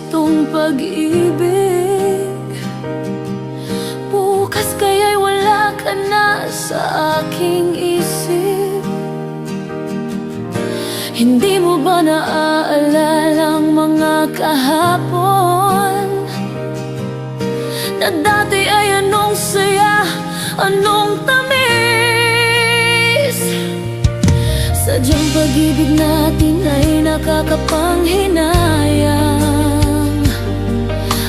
itong pag-ibig. Bukas kaya'y wala ka na sa aking isip. Hindi mo ba naaalala ang mga kahapon na dati ay anong saya, anong tamis? Sadyang pag-ibig natin ay nakakapanghinayang,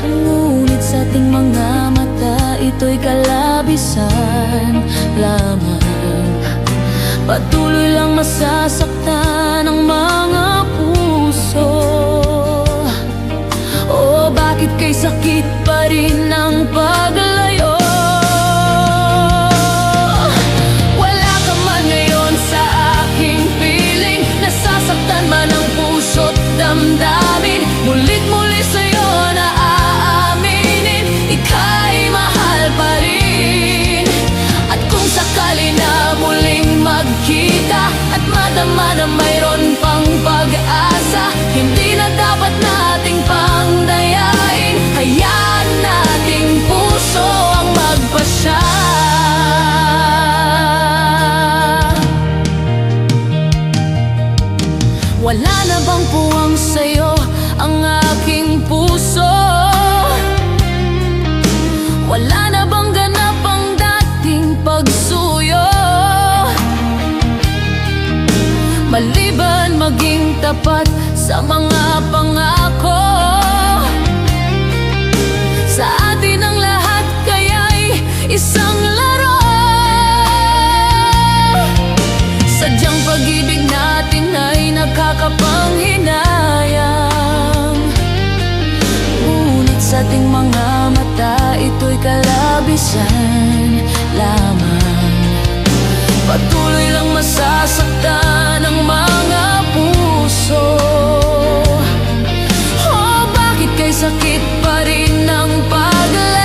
ngunit sa ating mga mata ito'y kalabisan lamang. Patuloy lang masasaktan ang mga puso. O bakit kay sakit pa rin ang paglayo? Wala ka man ngayon sa aking piling, nasasaktan man ang puso't damdamin. Mulit-muli sa'yo na aaminin, ika'y mahal pa rin. At kung sakali na muling magkita at madama na mayroon pang pag-asa, hindi na dapat nating pangdayain. Hayaan nating puso ang magpasya. Wala na bang puwang sa'yo ang aking puso? Wala na bang ganap ang dating pagsuyo? Maliban maging tapat sa mga pangako, sa atin ang lahat kaya'y isang laro. Sadyang pag-ibig natin ay nakakapanghinayang, ngunit sa ating mga mata ito'y kalabisan lamang. Patuloy lang masasaktan ang mga puso. Oh, bakit kay sakit pa rin ang paglayo?